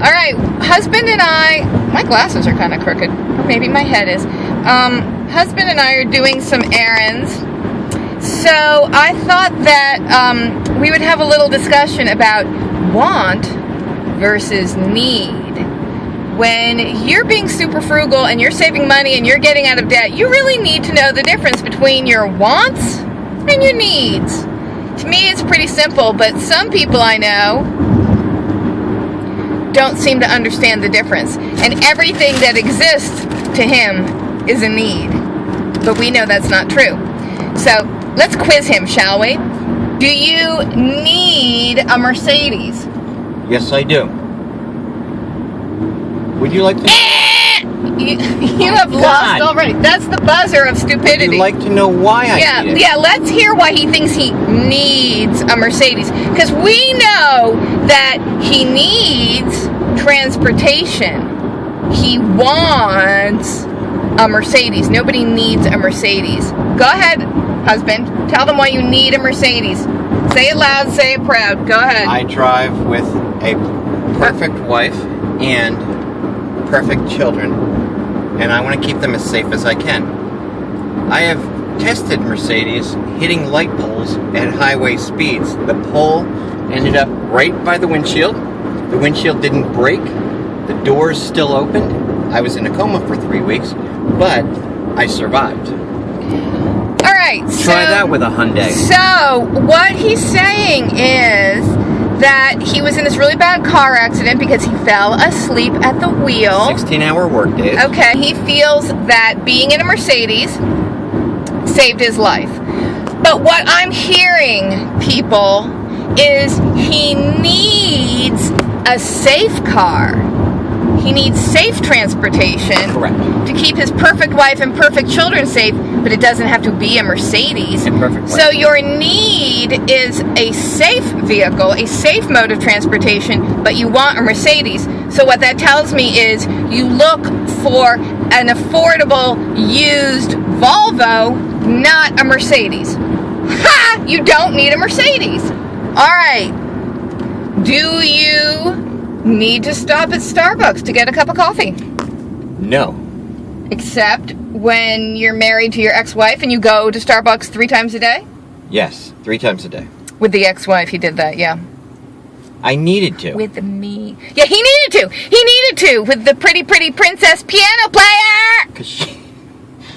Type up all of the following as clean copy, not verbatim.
All right, husband and I, my glasses are kind of crooked, or maybe my head is. Husband and I are doing some errands, so I thought that we would have a little discussion about want versus need. When you're being super frugal and you're saving money and you're getting out of debt, you really need to know the difference between your wants and your needs. To me, it's pretty simple, but some people I know don't seem to understand the difference. And everything that exists to him is a need. But we know that's not true. So let's quiz him, shall we? Do you need a Mercedes? Yes, I do. Would you like to... You have lost already. That's the buzzer of stupidity. Would you like to know why I need it? Yeah, let's hear why he thinks he needs a Mercedes. Because we know that he needs transportation. He wants a Mercedes. Nobody needs a Mercedes. Go ahead, husband. Tell them why you need a Mercedes. Say it loud, say it proud. Go ahead. I drive with a perfect wife and perfect children, and I want to keep them as safe as I can. I have tested Mercedes hitting light poles at highway speeds. The pole ended up right by the windshield. The windshield didn't break. The doors still opened. I was in a coma for 3 weeks, but I survived. All right. Try that with a Hyundai. So what he's saying is that he was in this really bad car accident because he fell asleep at the wheel. 16-hour work days. Okay, he feels that being in a Mercedes saved his life. But what I'm hearing, people, is he needs a safe car. He needs safe transportation. Correct. To keep his perfect wife and perfect children safe, but it doesn't have to be a Mercedes. And perfect wife. So your need is a safe vehicle, a safe mode of transportation, but you want a Mercedes. So what that tells me is you look for an affordable used Volvo, not a Mercedes. Ha! You don't need a Mercedes. All right. Do you need to stop at Starbucks to get a cup of coffee? No. Except when you're married to your ex-wife and you go to Starbucks 3 times a day? Yes, 3 times a day. With the ex-wife, he did that, yeah. I needed to. With me. Yeah, he needed to. He needed to. With the pretty, pretty princess piano player. Because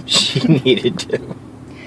she needed to.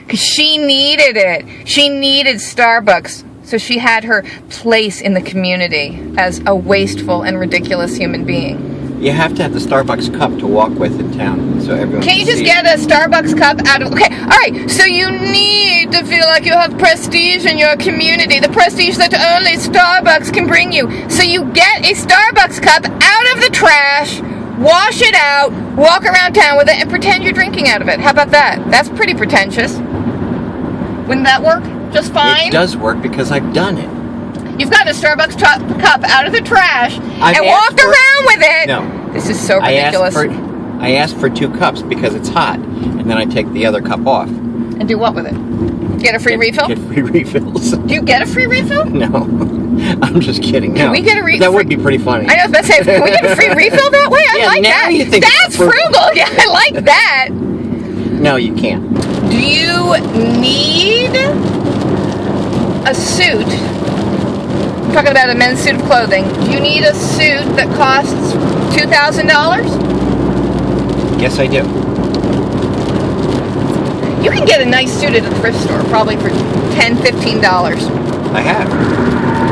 Because she needed it. She needed Starbucks. So she had her place in the community as a wasteful and ridiculous human being. You have to have the Starbucks cup to walk with in town, so everyone Can't you can just see get a Starbucks cup out of... Okay, all right, so you need to feel like you have prestige in your community, the prestige that only Starbucks can bring you. So you get a Starbucks cup out of the trash, wash it out, walk around town with it, and pretend you're drinking out of it. How about that? That's pretty pretentious. Wouldn't that work just fine? It does work because I've done it. You've got a Starbucks cup out of the trash I've and walked around with it. No. This is so ridiculous. I asked for 2 cups because it's hot, and then I take the other cup off. And do what with it? Get a free refill? Get free refills. Do you get a free refill? No. I'm just kidding. Can we get a refill? That would be pretty funny. I know, I was about to say, can we get a free refill that way? I like now that. You think That's frugal. Yeah, I like that. No, you can't. Do you need a suit? I'm talking about a men's suit of clothing. Do you need a suit that costs $2,000? Yes, I do. You can get a nice suit at a thrift store, probably for $10, $15. I have.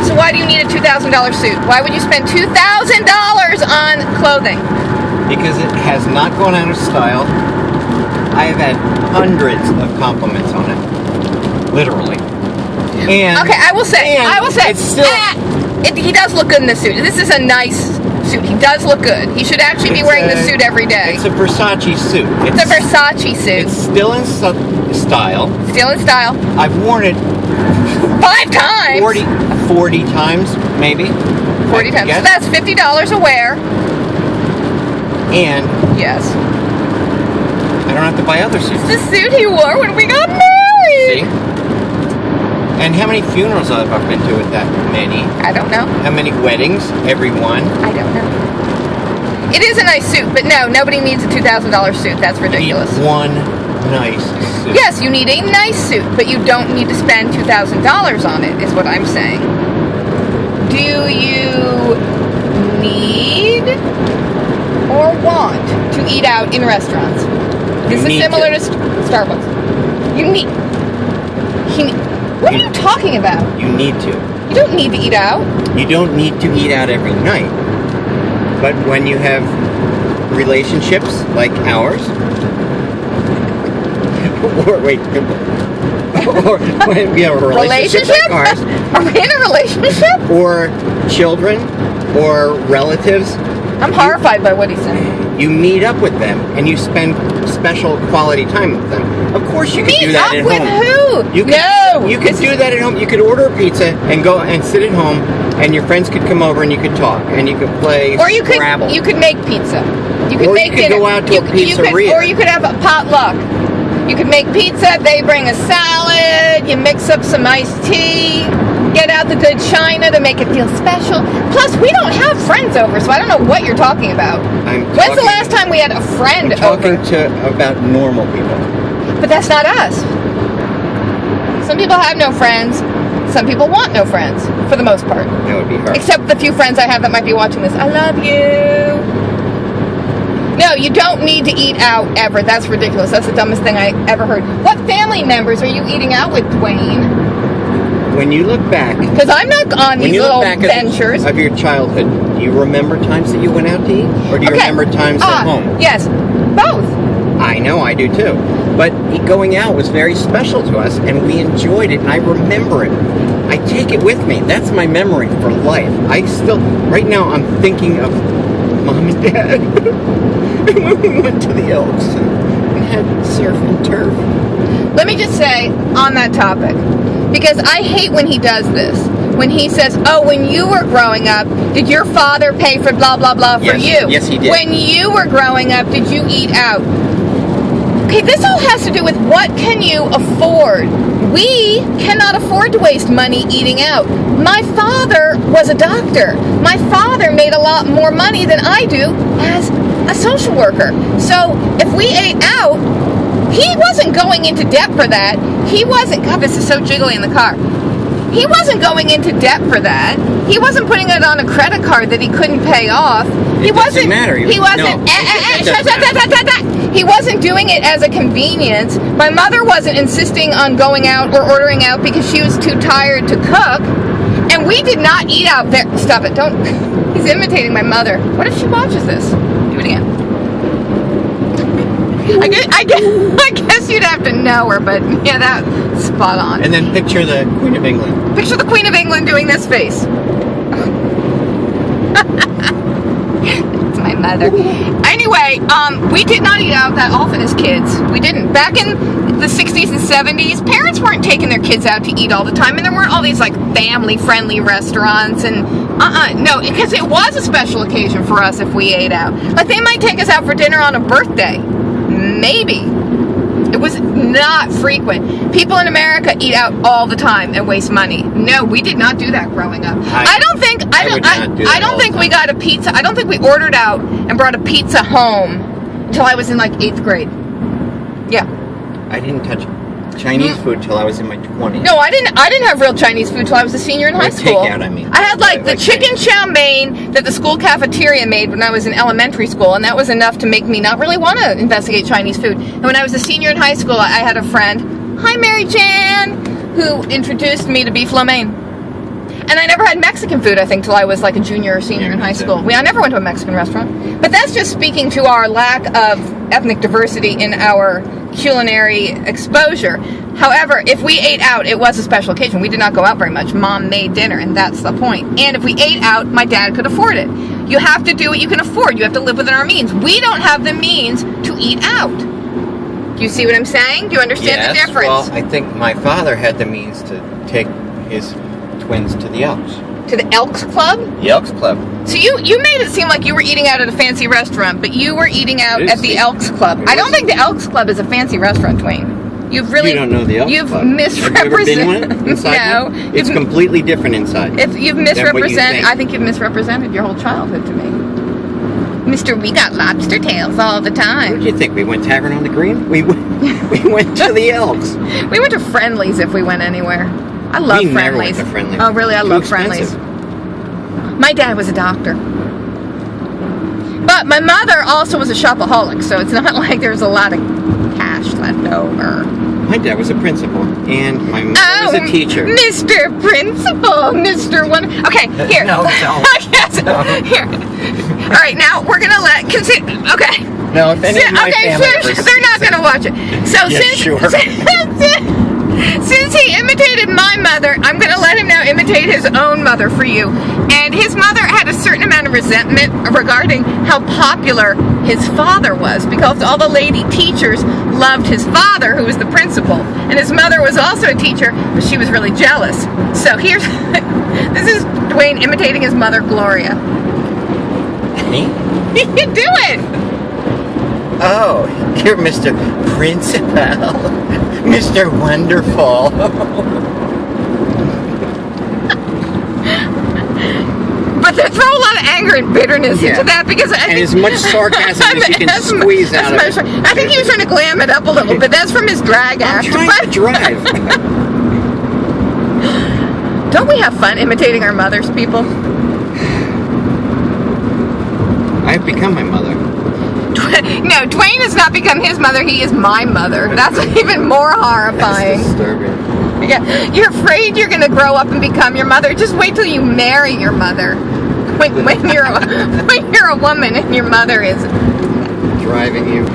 So why do you need a $2,000 suit? Why would you spend $2,000 on clothing? Because it has not gone out of style. I have had hundreds of compliments on it. Literally. And okay, I will say, it's still, he does look good in this suit. This is a nice suit. He does look good. He should actually be wearing this suit every day. It's a Versace suit. It's a Versace suit. It's still in style. Still in style. I've worn it 5 times. 40 times, maybe. 40 times. So that's $50 a wear. And yes, I don't have to buy other suits. It's the suit he wore when we got married. See? And how many funerals have I been to with that many? I don't know. How many weddings? Every one? I don't know. It is a nice suit, but no, nobody needs a $2,000 suit. That's ridiculous. You need one nice suit. Yes, you need a nice suit, but you don't need to spend $2,000 on it, is what I'm saying. Do you need or want to eat out in restaurants? This is similar to Starbucks. You need. What are you talking about? You need to. You don't need to eat out. You don't need to eat out every night. But when you have relationships like ours, or when we have a relationship like ours, are we in a relationship? Or children, or relatives, I'm horrified by what he's saying. You meet up with them and you spend special quality time with them. Of course, you could do that at home. Meet up with who? You could do that at home. You could order a pizza and go and sit at home, and your friends could come over and you could talk and you could play Scrabble. You could make pizza. You could make dinner. Go out to a pizzeria. Or you could have a potluck. You could make pizza. They bring a salad. You mix up some iced tea. Get out the good china to make it feel special. Plus, we don't have friends over, so I don't know what you're talking about. When's the last time we had a friend over? I'm talking about normal people. But that's not us. Some people have no friends. Some people want no friends, for the most part. That would be hard. Except the few friends I have that might be watching this. I love you. No, you don't need to eat out ever. That's ridiculous. That's the dumbest thing I ever heard. What family members are you eating out with, Dwayne? When you look back... Because I'm not on these little ventures. Of your childhood, do you remember times that you went out to eat? Or do you remember times at home? Yes, both. I know, I do too. But going out was very special to us, and we enjoyed it, and I remember it. I take it with me. That's my memory for life. Right now, I'm thinking of Mom and Dad. When we went to the Elks and had surf and turf. Let me just say, on that topic, because I hate when he does this. When he says, oh, when you were growing up, did your father pay for blah, blah, blah for you? Yes, he did. When you were growing up, did you eat out? Okay, this all has to do with what can you afford. We cannot afford to waste money eating out. My father was a doctor. My father made a lot more money than I do as a social worker. So if we ate out, he wasn't going into debt for that. He wasn't, God, this is so jiggly in the car. He wasn't going into debt for that. He wasn't putting it on a credit card that he couldn't pay off. It doesn't matter. He wasn't. He wasn't doing it as a convenience. My mother wasn't insisting on going out or ordering out because she was too tired to cook. And we did not eat out there. Stop it. Don't. He's imitating my mother. What if she watches this? Do it again. I guess you'd have to know her, but yeah, that's spot on. And then picture the Queen of England. Picture the Queen of England doing this face. It's my mother. Anyway, we did not eat out that often as kids. We didn't. Back in the 60s and 70s, parents weren't taking their kids out to eat all the time, and there weren't all these like family-friendly restaurants and no, because it was a special occasion for us if we ate out. Like they might take us out for dinner on a birthday. Maybe. It was not frequent. People in America eat out all the time and waste money. No, we did not do that growing up. I don't think we got a pizza. I don't think we ordered out and brought a pizza home until I was in like 8th grade. Yeah. I didn't touch Chinese food till I was in my 20s. No, I didn't have real Chinese food till I was a senior in high school. Takeout, I mean. I had like the chicken chow mein that the school cafeteria made when I was in elementary school, and that was enough to make me not really want to investigate Chinese food. And when I was a senior in high school, I had a friend, hi Mary Jan, who introduced me to beef lo mein. And I never had Mexican food, I think, till I was like a junior or senior in high school. I never went to a Mexican restaurant. But that's just speaking to our lack of ethnic diversity in our culinary exposure. However, if we ate out, it was a special occasion. We did not go out very much. Mom made dinner, and that's the point. And if we ate out, my dad could afford it. You have to do what you can afford. You have to live within our means. We don't have the means to eat out. Do you see what I'm saying? Do you understand the difference? Well, I think my father had the means to take his twins to the Elks. To the Elks Club? The Elks Club. So you made it seem like you were eating out at a fancy restaurant, but you were eating out at the Elks Club. I don't think the Elks Club is a fancy restaurant, Dwayne. You don't know the Elks Club. You've misrepresented. Have you ever been one inside? No. It's completely different inside. If you've misrepresented, I think you've misrepresented your whole childhood to me. Mister, we got lobster tails all the What time. did you think? We went Tavern on the Green? We went to the Elks. We went to Friendly's if we went anywhere. I love We never Friendly's. went to Friendly's. Oh, really? I Too love expensive. Friendly's. My dad was a doctor. But my mother also was a shopaholic, so it's not like there's a lot of cash left over. My dad was a principal, and my mother was a teacher. Mr. Principal, Mr. One. Okay, here. No, don't. Yes, here. All right, now we're gonna Okay. No, if any of my family ever they're not sees gonna watch it. So Yeah, sure. since he imitated my mother, I'm gonna let him now imitate his own mother for you. And his mother had a certain amount of resentment regarding how popular his father was, because all the lady teachers loved his father, who was the principal, and his mother was also a teacher, but she was really jealous. So here's this is Dwayne imitating his mother, Gloria. Me? Do it. Oh, you're Mr. Principal. Mr. Wonderful. But they throw a lot of anger and bitterness into that, because I think as much sarcasm as you can squeeze out of it. I think he was trying to glam it up a little bit. That's from his drag act. I'm trying to drive. Don't we have fun imitating our mothers, people? I've become my mother. No, Dwayne has not become his mother. He is my mother. That's even more horrifying. That's disturbing. Yeah, you're afraid you're going to grow up and become your mother. Just wait till you marry your mother. When you're a woman and your mother is Driving you.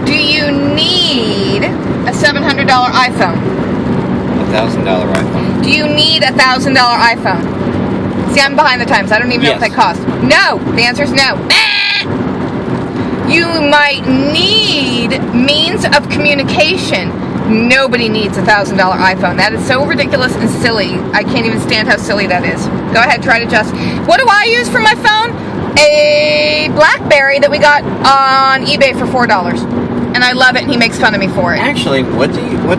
Do you need a $700 iPhone? $1,000 iPhone. Do you need a $1,000 iPhone? See, I'm behind the times. I don't even know what Yes. they cost. No. The answer is no. You might need means of communication. Nobody needs a $1,000 iPhone. That is so ridiculous and silly. I can't even stand how silly that is. Go ahead, try to adjust. What do I use for my phone? A BlackBerry that we got on eBay for $4. And I love it, and he makes fun of me for it. Actually, what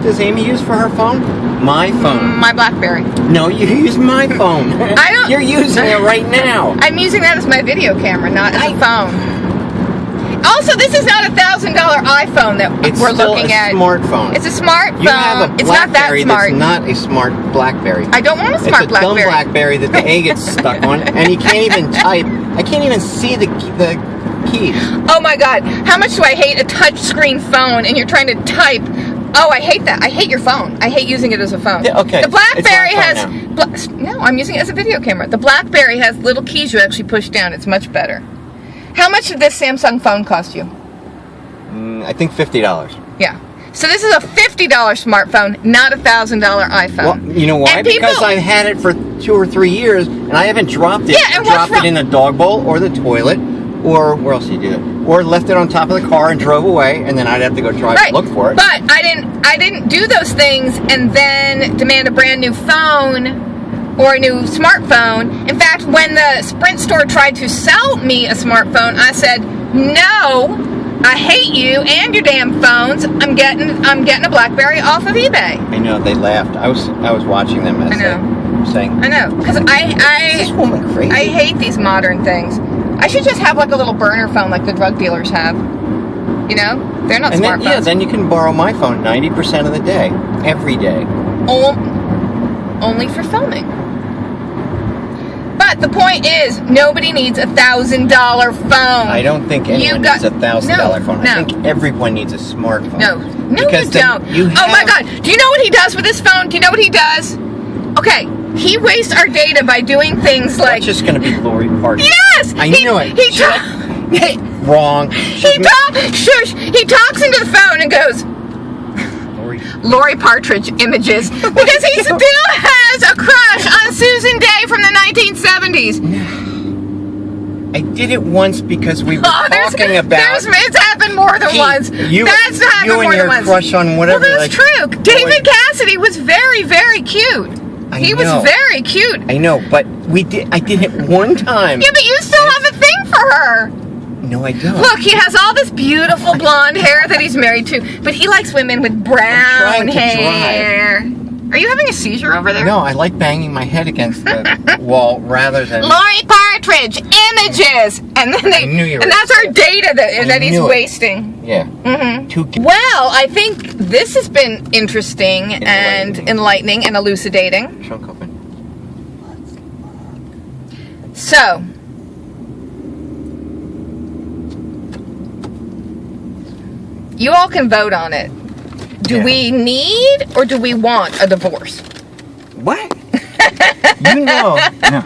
does Amy use for her phone? My phone. My BlackBerry. No, you use my phone. I don't. You're using it right now. I'm using that as my video camera, not as a phone. Also, this is not a $1,000 iPhone that we're looking at. It's still a smartphone. It's a smartphone. You have a it's not that BlackBerry smart. that's not a smart BlackBerry. I don't want a smart It's a dumb BlackBerry. BlackBerry that the A gets stuck on, and you can't even type. I can't even see the keys. Oh my God! How much do I hate a touchscreen phone? And you're trying to type. Oh, I hate that. I hate your phone. I hate using it as a phone. Yeah, okay. The BlackBerry It's my has. No, I'm using it as a video camera. The BlackBerry has little keys you actually push down. It's much better. How much did this Samsung phone cost you? I think $50. Yeah. So this is a $50 smartphone, not a $1,000 iPhone. Well, you know why? And people- Because I've had it for 2 or 3 years, and I haven't dropped it. Yeah, and what's dropped wrong? it in a dog bowl or the toilet, or where else do you do it? Or left it on top of the car and drove away, and then I'd have to go try to look for it. But I didn't do those things and then demand a brand new phone or a new smartphone. In fact, when the Sprint store tried to sell me a smartphone, I said, "No, I hate you and your damn phones. I'm getting a BlackBerry off of eBay." I know, they laughed. I was watching them as they were saying, I know, because "Is this woman crazy?" I hate these modern things. I should just have like a little burner phone like the drug dealers have. You know? They're not And then, smartphones. then you can borrow my phone 90% of the day, every day. Only for filming. But the point is, nobody needs a $1,000 phone. I don't think anyone needs a $1,000 phone. No. I think everyone needs a smartphone. No, Because you then don't. you Oh my have- God! Do you know what he does with his phone? Do you know what he does? Okay, he wastes our data by doing things like. It's just going to be Lori Parton. Yes, I knew it. Wrong. He talks into the phone and goes, Lori Partridge images, because he still has a crush on Susan Day from the 1970s. I did it once because we were talking about. It's happened more than once. That's happened you more and than your once. crush on whatever. Well, that's true. David Cassidy was very, very cute. He was very cute. I know, but I did it one time. Yeah, but you still have a thing for her. No, I don't. Look, he has all this beautiful blonde hair that he's married to, but he likes women with brown I'm trying to hair. Are you having a seizure over there? No, I like banging my head against the wall rather than... Lori Partridge, images! And then I knew you were and that's our data that he's knew it. wasting. Yeah. Mm-hmm. Well, I think this has been interesting and enlightening and elucidating. Trunk open. So, you all can vote on it. Do we need or do we want a divorce? What? You know. No.